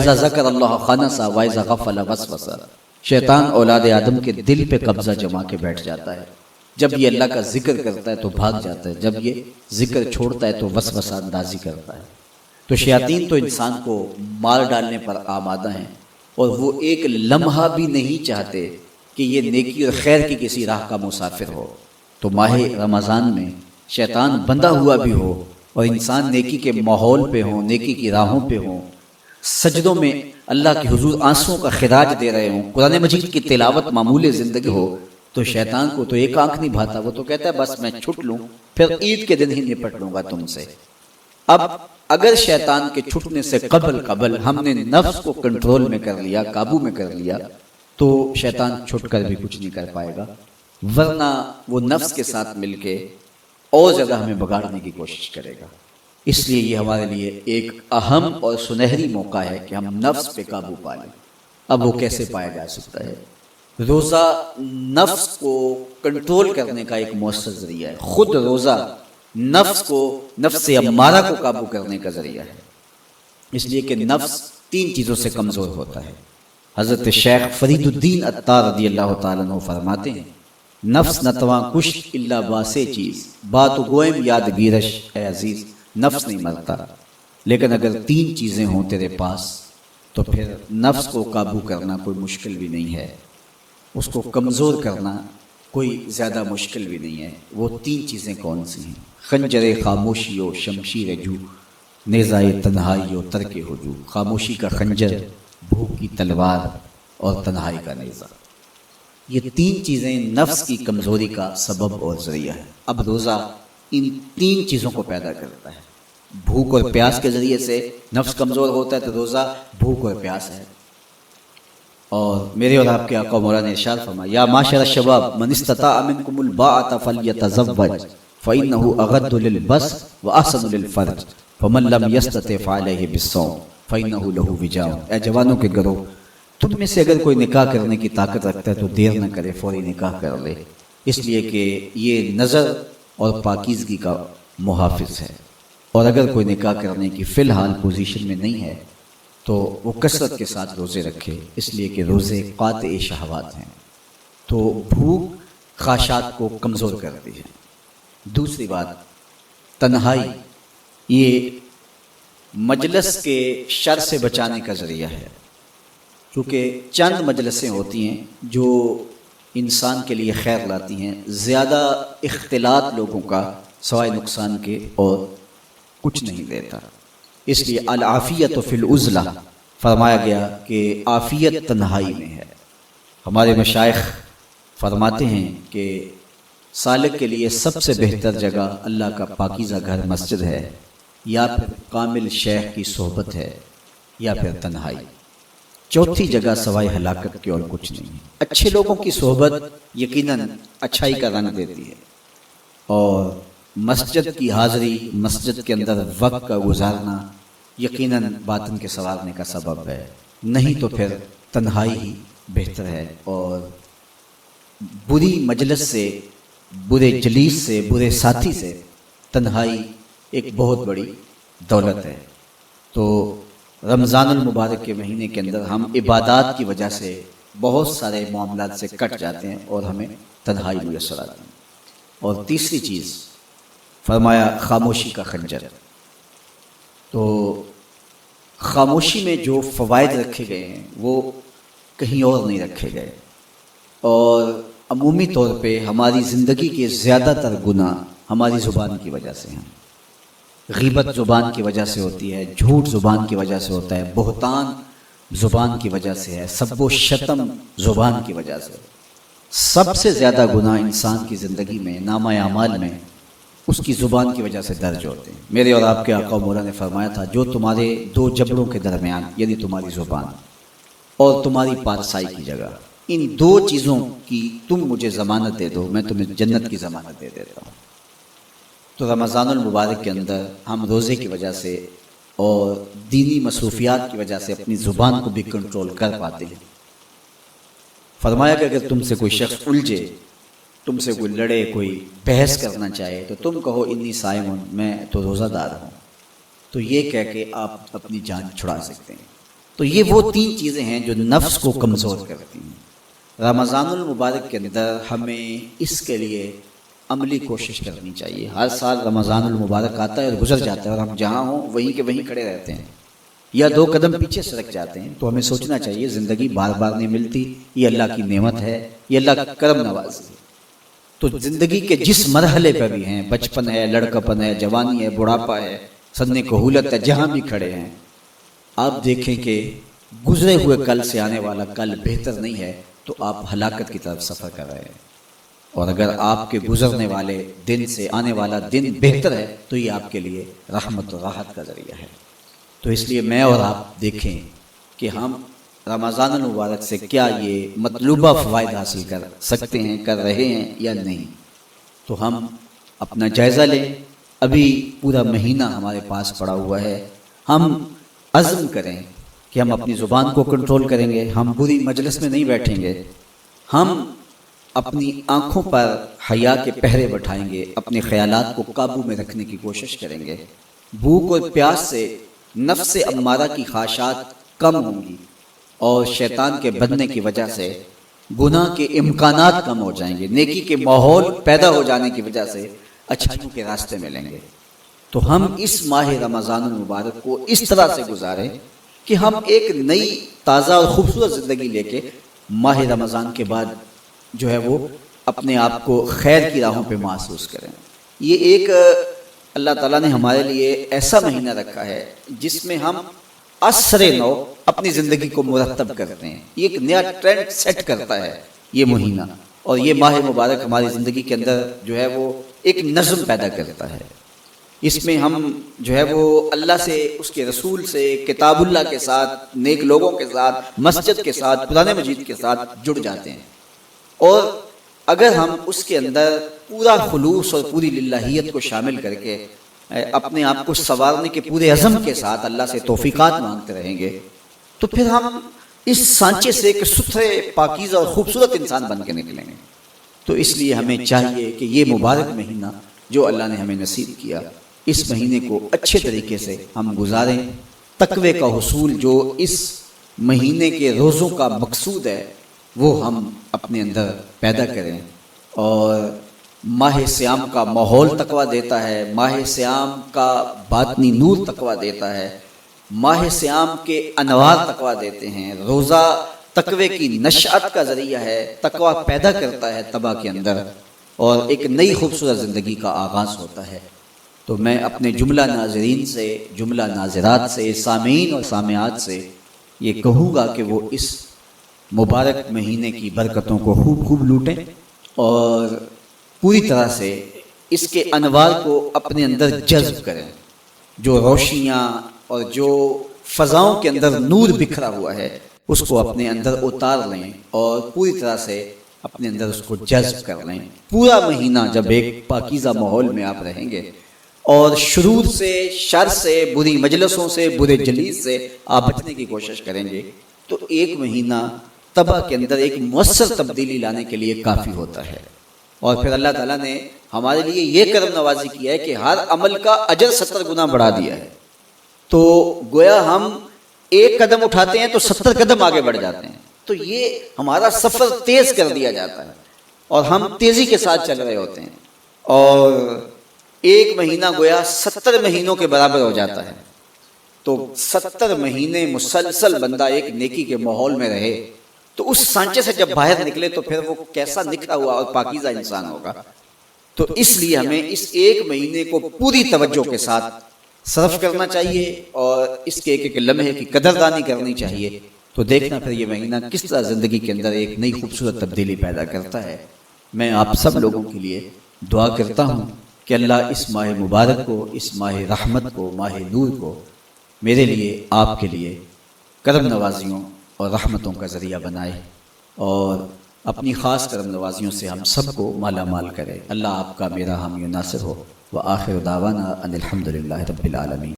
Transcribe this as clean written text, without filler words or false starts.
اذا ذکر اللہ خنس و اذا غفل وسوس۔ شیطان اولاد آدم کے دل پہ قبضہ جما کے بیٹھ جاتا ہے، جب یہ اللہ کا ذکر کرتا ہے تو بھاگ جاتا ہے، جب یہ ذکر چھوڑتا ہے تو وسوسہ اندازی کرتا ہے۔ تو شیاطین تو انسان کو مار ڈالنے پر آمادہ ہیں، اور وہ ایک لمحہ بھی نہیں چاہتے کہ یہ نیکی اور خیر کی کسی راہ کا مسافر ہو۔ تو ماہ رمضان میں شیطان بندھا ہوا بھی ہو اور انسان نیکی کے ماحول پہ ہوں، نیکی کی راہوں پہ ہوں، سجدوں میں اللہ کے حضور آنسوں کا خراج دے رہے ہوں، قرآن مجید کی تلاوت معمول زندگی ہو، تو شیطان کو تو ایک آنکھ نہیں بھاتا، وہ تو کہتا ہے بس میں چھٹ لوں، پھر عید کے دن ہی نپٹ لوں گا تم سے۔ اب اگر شیطان کے چھٹنے سے قبل ہم نے نفس کو کنٹرول میں کر لیا، قابو میں کر لیا، تو شیطان چھٹ کر بھی کچھ نہیں کر پائے گا، ورنہ وہ نفس کے ساتھ مل کے اور زیادہ ہمیں بگاڑنے کی کوشش کرے گا۔ اس لیے یہ ہمارے لیے ایک اہم اور سنہری موقع ہے کہ ہم نفس پہ قابو پا لیں۔ اب وہ کیسے پایا جا سکتا ہے؟ روزہ نفس کو کنٹرول کرنے کا ایک مؤثر ذریعہ ہے، خود روزہ نفس امارہ کو قابو کرنے کا ذریعہ ہے، اس لیے کہ نفس تین چیزوں سے کمزور ہوتا ہے۔ حضرت شیخ فرید الدین عطار رضی اللہ تعالیٰ عنہ فرماتے ہیں، نفس نتواں کشت الا باسے چیز، بات گوئم یاد گیرش اے عزیز۔ نفس نہیں مرتا، لیکن اگر تین چیزیں ہوں تیرے پاس تو پھر نفس کو قابو کرنا کوئی مشکل بھی نہیں ہے، اس کو کمزور کرنا کوئی زیادہ مشکل بھی نہیں ہے۔ وہ تین چیزیں کون سی ہیں؟ خنجر خاموشی و شمشیر جو، نیزائے تنہائی و ترک ہجو۔ خاموشی کا خنجر، بھوک کی تلوار اور تنہائی کا نیزہ، یہ تین چیزیں نفس کی کمزوری کا سبب اور ذریعہ ہے۔ اب روزہ ان تین چیزوں کو پیدا کرتا ہے۔ بھوک اور پیاس کے ذریعے سے نفس کمزور ہوتا ہے، تو روزہ بھوک اور پیاس ہے۔ اور میرے اور آپ کے آقا مولانا نے ارشاد فرمایا، یا معاشر الشباب من استطاع منکم الباءۃ فلیتزوج فإنه اغض للبصر واحسن للفرج فمن لم يستطع فعليه بالصوم فإنه له وجاء۔ اے جوانوں کے گروہ، تم میں سے اگر کوئی نکاح کرنے کی طاقت رکھتا ہے تو دیر نہ کرے، فوری نکاح کر لے، اس لیے کہ یہ نظر اور پاکیزگی کا محافظ ہے۔ اور اگر کوئی نکاح کرنے کی فی الحال پوزیشن میں نہیں ہے تو وہ کثرت کے ساتھ روزے رکھے، اس لیے کہ روزے قاطع شہوات ہیں، تو بھوک خواہشات کو کمزور کرتی ہے۔ دوسری بات، تنہائی، یہ مجلس کے شر سے بچانے کا ذریعہ ہے، کیونکہ چند مجلسیں ہوتی ہیں جو انسان کے لیے خیر لاتی ہیں، زیادہ اختلاط لوگوں کا سوائے نقصان کے اور کچھ نہیں دیتا۔ اس لیے العافیت فی العزلہ فرمایا گیا کہ عافیت تنہائی میں ہے۔ ہمارے مشائخ فرماتے ہیں کہ سالک کے لیے سب سے بہتر جگہ اللہ کا پاکیزہ گھر مسجد ہے، یا پھر کامل شیخ کی صحبت ہے، یا پھر تنہائی۔ چوتھی جگہ سوائے ہلاکت کے اور کچھ نہیں ہے۔ اچھے لوگوں کی صحبت یقیناً اچھائی کا رنگ دیتی ہے، اور مسجد کی حاضری، مسجد کے اندر وقت کا گزارنا یقیناً باطن کے سنوارنے کا سبب ہے، نہیں تو پھر تنہائی ہی بہتر ہے۔ اور بری مجلس سے، برے جلیس سے، برے ساتھی سے تنہائی ایک بہت بڑی دولت ہے۔ تو رمضان المبارک کے مہینے کے اندر ہم عبادات کی وجہ سے بہت سارے معاملات سے کٹ جاتے ہیں اور ہمیں تنہائی میسر آتی ہے۔ اور تیسری چیز فرمایا خاموشی کا خنجر۔ تو خاموشی میں جو فوائد رکھے گئے ہیں وہ کہیں اور نہیں رکھے گئے، اور عمومی طور پہ ہماری زندگی کے زیادہ تر گناہ ہماری زبان کی وجہ سے ہیں۔ غیبت زبان کی وجہ سے ہوتی ہے، جھوٹ زبان کی وجہ سے ہوتا ہے، بہتان زبان کی وجہ سے ہے، سب و شتم زبان کی وجہ سے۔ سب سے زیادہ گناہ انسان کی زندگی میں، نامہ اعمال میں، اس کی زبان کی وجہ سے درج ہوتے ہیں۔ میرے اور آپ کے آقا مولا نے فرمایا تھا، جو تمہارے دو جبڑوں کے درمیان، یعنی تمہاری زبان اور تمہاری پارسائی کی جگہ، ان دو چیزوں کی تم مجھے ضمانت دے دو، میں تمہیں جنت کی ضمانت دے دیتا ہوں۔ تو رمضان المبارک کے اندر ہم روزے کی وجہ سے اور دینی مصروفیات کی وجہ سے اپنی زبان کو بھی کنٹرول کر پاتے ہیں۔ فرمایا کہ اگر تم سے کوئی شخص الجھے، تم سے کوئی لڑے، کوئی بحث کرنا چاہے، تو تم کہو انی صائم، میں تو روزہ دار ہوں، تو یہ کہہ کے آپ اپنی جان چھڑا سکتے ہیں۔ تو یہ وہ 3 چیزیں ہیں جو نفس کو کمزور کرتی ہیں۔ رمضان المبارک کے اندر ہمیں اس کے لیے عملی کوشش کرنی چاہیے۔ ہر سال رمضان المبارک آتا ہے اور گزر جاتا ہے، اور ہم جہاں ہوں وہیں کے وہیں کھڑے رہتے ہیں یا 2 قدم پیچھے سرک جاتے ہیں۔ تو ہمیں سوچنا چاہیے زندگی بار بار نہیں ملتی، یہ اللہ کی نعمت ہے، یہ اللہ کا کرم نوازی ہے۔ تو زندگی کے جس مرحلے پہ بھی ہیں، بچپن ہے، لڑکپن ہے، جوانی ہے، بڑھاپا ہے، سن کہولت ہے، جہاں بھی کھڑے ہیں، آپ دیکھیں کہ گزرے ہوئے کل سے آنے والا کل بہتر نہیں ہے تو آپ ہلاکت کی طرف سفر کر رہے ہیں، اور اگر آپ کے گزرنے والے دن سے آنے والا دن بہتر ہے تو یہ آپ کے لیے رحمت و راحت کا ذریعہ ہے۔ تو اس لیے میں اور آپ دیکھیں کہ ہم رمضان المبارک سے کیا یہ مطلوبہ فوائد حاصل کر سکتے ہیں، کر رہے ہیں یا نہیں۔ تو ہم اپنا جائزہ لیں، ابھی پورا مہینہ ہمارے پاس پڑا ہوا ہے، ہم عزم کریں کہ ہم اپنی زبان کو کنٹرول کریں گے، ہم بری مجلس میں نہیں بیٹھیں گے، ہم اپنی آنکھوں پر حیا کے پہرے بٹھائیں گے، اپنے خیالات کو قابو میں رکھنے کی کوشش کریں گے، بھوک اور پیاس سے نفس امارہ کی خواہشات کم ہوں گی، اور شیطان کے بننے کی وجہ سے گناہ کے امکانات کم ہو جائیں گے، نیکی کے ماحول پیدا ہو جانے کی وجہ سے اچھائیوں کے راستے ملیں گے۔ تو ہم اس ماہ رمضان المبارک کو اس طرح سے گزاریں کہ ہم ایک نئی تازہ اور خوبصورت زندگی لے کے ماہ رمضان کے بعد جو ہے وہ اپنے آپ کو خیر کی راہوں پہ محسوس کریں۔ یہ ایک اللہ تعالیٰ نے ہمارے لیے ایسا مہینہ رکھا ہے جس میں ہم عصر نو اپنی زندگی کو مرتب کرتے ہیں، یہ ایک نیا ٹرینڈ سیٹ کرتا ہے یہ مہینہ، اور یہ ماہ مبارک ہماری زندگی کے اندر جو ہے وہ ایک نظم پیدا کرتا ہے۔ اس میں ہم جو ہے وہ اللہ سے، اس کے رسول سے، کتاب اللہ کے ساتھ، نیک لوگوں کے ساتھ، مسجد کے ساتھ، قرآن مجید کے ساتھ جڑ جاتے ہیں، اور اگر ہم اس کے اندر پورا خلوص اور پوری للہیت کو شامل کر کے اپنے آپ کو سنوارنے کے پورے عزم کے ساتھ اللہ سے توفیقات مانگتے رہیں گے تو پھر ہم اس سانچے سے ایک ستھرے، پاکیزہ اور خوبصورت انسان بن کے نکلیں گے۔ تو اس لیے ہمیں چاہیے کہ یہ مبارک مہینہ جو اللہ نے ہمیں نصیب کیا، اس مہینے کو اچھے طریقے سے ہم گزاریں، تقوی کا حصول جو اس مہینے کے روزوں کا مقصود ہے وہ ہم اپنے اندر پیدا کریں، اور ماہ صیام کا ماحول تقویٰ دیتا ہے، ماہ صیام کا باطنی نور تقویٰ دیتا ہے، ماہ صیام کے انوار تقویٰ دیتے ہیں، روزہ تقوی کی نشأت کا ذریعہ ہے، تقویٰ پیدا کرتا ہے طبع کے اندر، اور ایک نئی خوبصورت زندگی کا آغاز ہوتا ہے۔ تو میں اپنے جملہ ناظرین سے، جملہ ناظرات سے، سامعین اور سامعات سے یہ کہوں گا کہ وہ اس مبارک مہینے کی برکتوں کو خوب خوب لوٹیں، اور پوری طرح سے اس کے انوار کو اپنے اندر جذب کریں، جو روشنیاں اور جو فضاؤں کے اندر نور بکھرا ہوا ہے اس کو اپنے اندر اتار لیں، اور پوری طرح سے اپنے اندر اس کو جذب کر لیں۔ پورا مہینہ جب ایک پاکیزہ ماحول میں آپ رہیں گے اور شرور سے، شر سے، بری مجلسوں سے، برے جلیس سے آپ بچنے کی کوشش کریں گے تو ایک مہینہ طبع کے اندر ایک مؤثر تبدیلی لانے کے لیے کافی ہوتا ہے۔ اور پھر اللہ تعالیٰ نے ہمارے لیے یہ کرم نوازی کیا ہے کہ ہر عمل کا اجر 70 گنا بڑھا دیا ہے، تو گویا ہم ایک قدم اٹھاتے ہیں تو 70 قدم آگے بڑھ جاتے ہیں، تو یہ ہمارا سفر تیز کر دیا جاتا ہے اور ہم تیزی کے ساتھ چل رہے ہوتے ہیں، اور ایک مہینہ گویا 70 مہینوں کے برابر ہو جاتا ہے۔ تو 70 مہینے مسلسل بندہ ایک نیکی کے ماحول میں رہے تو اس سانچے سے جب باہر نکلے تو پھر وہ کیسا نکھرا ہوا اور پاکیزہ انسان ہوگا۔ تو اس لیے ہمیں اس ایک مہینے کو پوری توجہ کے ساتھ صرف کرنا چاہیے، اور اس کے ایک ایک لمحے کی قدردانی کرنی چاہیے، تو دیکھنا پھر یہ مہینہ کس طرح زندگی کے اندر ایک نئی خوبصورت تبدیلی پیدا کرتا ہے۔ میں آپ سب لوگوں کے لیے دعا کرتا ہوں کہ اللہ اس ماہ مبارک کو، اس ماہ رحمت کو، ماہ نور کو میرے لیے، آپ کے لیے کرم نوازیوں اور رحمتوں کا ذریعہ بنائے، اور اپنی خاص کرم نوازیوں سے ہم سب کو مالا مال کرے۔ اللہ آپ کا، میرا حامی و ناصر ہو۔ وآخر دعوانا ان الحمد للہ رب العالمین۔